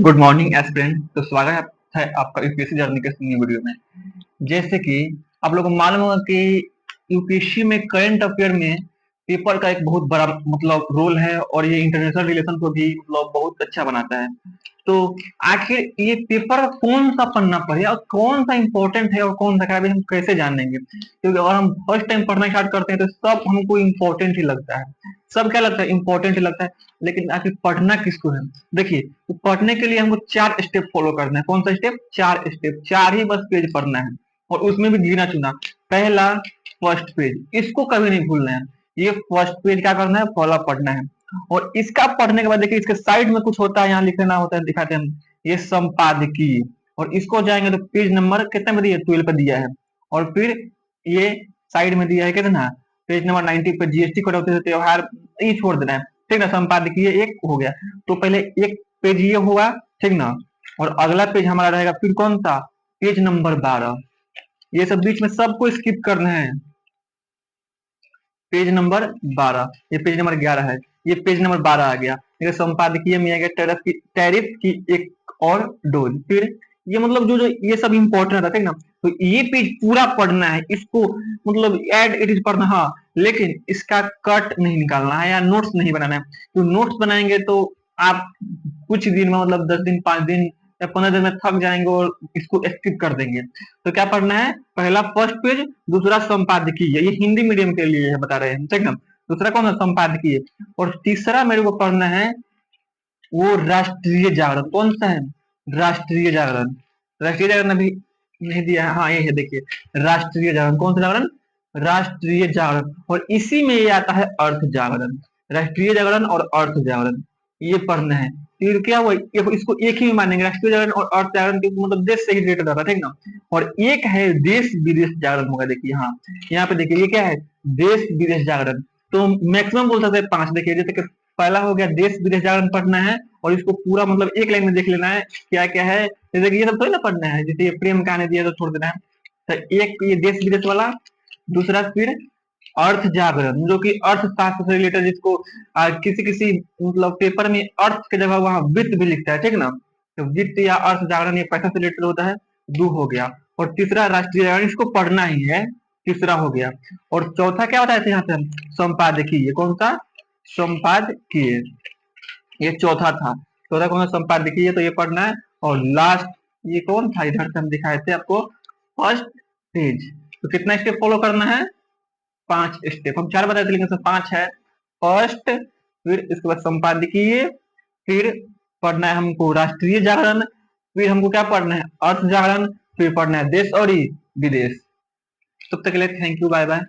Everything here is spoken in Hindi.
Good morning aspirant. तो स्वागत है आपका यूपीएससी जर्नी के न्यू वीडियो में। जैसे कि आप लोगों को मालूम होगा कि यूपीएससी में करंट अफेयर में पेपर का एक बहुत बड़ा रोल है और ये इंटरनेशनल रिलेशन को भी बहुत अच्छा बनाता है। तो आखिर ये पेपर कौन सा पढ़ना पड़े और कौन सा इम्पोर्टेंट है और कौन सा खराब है, हम कैसे जानेंगे? क्योंकि अगर हम फर्स्ट टाइम पढ़ना स्टार्ट करते हैं तो सब हमको इम्पोर्टेंट ही लगता है। सब क्या लगता है? इम्पोर्टेंट ही लगता है। लेकिन आखिर पढ़ना किसको है? देखिए, तो पढ़ने के लिए हमको 4 स्टेप फॉलो करना है। कौन सा स्टेप? 4 स्टेप, 4 ही बस पेज पढ़ना है और उसमें भी गिना चुना। पहला फर्स्ट पेज, इसको कभी नहीं भूलना है। ये फर्स्ट पेज क्या करना है? फॉलो पढ़ना है। और इसका पढ़ने के बाद देखिए, इसके साइड में कुछ होता है, यहाँ लिखना होता है, दिखाते हैं हम। ये संपादकीय, और इसको जाएंगे तो पेज नंबर कितने में दिया है? 12 पे दिया है। और फिर ये साइड में दिया है कितना? पेज नंबर 90 पे जीएसटी कटौती से त्योहार, ये छोड़ देना है, ठीक ना। संपादकीय एक हो गया, तो पहले एक पेज ये हुआ, ठीक ना। और अगला पेज हमारा रहेगा फिर कौन सा? Page number 12। ये सब बीच में सबको स्किप करना है। पेज नंबर 12, ये पेज नंबर 11 है, ये पेज नंबर 12 आ गया। ये संपादकीय में आ गया टैरिफ की एक और डोज। फिर ये जो जो ये सब इंपॉर्टेंट रहता है ना, तो ये पेज पूरा पढ़ना है। इसको एड इट इज पढ़ना, हाँ, लेकिन इसका कट नहीं निकालना है या नोट्स नहीं बनाना है। तो नोट्स बनाएंगे तो आप कुछ दिन में 10 दिन 5 दिन या 15 दिन में थक जाएंगे और इसको स्किप कर देंगे। तो क्या पढ़ना है? पहला फर्स्ट पेज, दूसरा संपादकीय, ये हिंदी मीडियम के लिए बता रहे हैं, ठीक ना। दूसरा कौन है? संपादकीय। और तीसरा मेरे को पढ़ना है वो राष्ट्रीय जागरण। कौन सा है? राष्ट्रीय जागरण। राष्ट्रीय जागरण अभी नहीं दिया है, हाँ ये है, देखिए राष्ट्रीय जागरण। कौन सा जागरण? राष्ट्रीय जागरण। और इसी में ये आता है अर्थ जागरण। राष्ट्रीय जागरण और अर्थ जागरण, ये पढ़ना है। फिर क्या हुआ, इसको एक ही में मानेंगे, राष्ट्रीय जागरण और अर्थ जागरण के देश से ही रिलेटेड रहता है, ठीक ना। और एक है देश विदेश जागरण होगा, देखिए हाँ, यहाँ पे देखिए ये क्या है? देश विदेश जागरण। तो मैक्सिमम बोल सकते हैं 5। देखिए जैसे कि पहला हो गया देश विदेश जागरण पढ़ना है, और इसको पूरा एक लाइन में देख लेना है क्या क्या है। जैसे कि ये सब थोड़ी ना पढ़ना है, जैसे ये प्रेम कहानी दिया तो छोड़ देना है। तो एक ये देश विदेश वाला, दूसरा फिर अर्थ जागरण, जो कि अर्थशास्त्र से रिलेटेड, जिसको किसी किसी पेपर में अर्थ के जगह वहां वित्त भी लिखता है, ठीक ना। तो वित्त या अर्थ जागरण ये पैसा से रिलेटेड होता है। दो हो गया। और तीसरा राष्ट्रीय जागरण, इसको पढ़ना ही है, तीसरा हो गया। और चौथा क्या होता है यहाँ पे? संपादकीय। कौन सा? संपादकीय, ये चौथा था। चौथा कौन सा? संपादकीय, तो ये पढ़ना है। और लास्ट ये कौन था? इधर से हम दिखाए थे आपको, फर्स्ट पेज। तो कितना स्टेप फॉलो करना है? 5 स्टेप। हम 4 बताए थे लेकिन सब 5 है। फर्स्ट, फिर इसके बाद संपादकीय, फिर पढ़ना है हमको राष्ट्रीय जागरण, फिर हमको क्या पढ़ना है? अर्थ जागरण, फिर पढ़ना है देश और विदेश। तब तक के लिए थैंक यू, बाय बाय।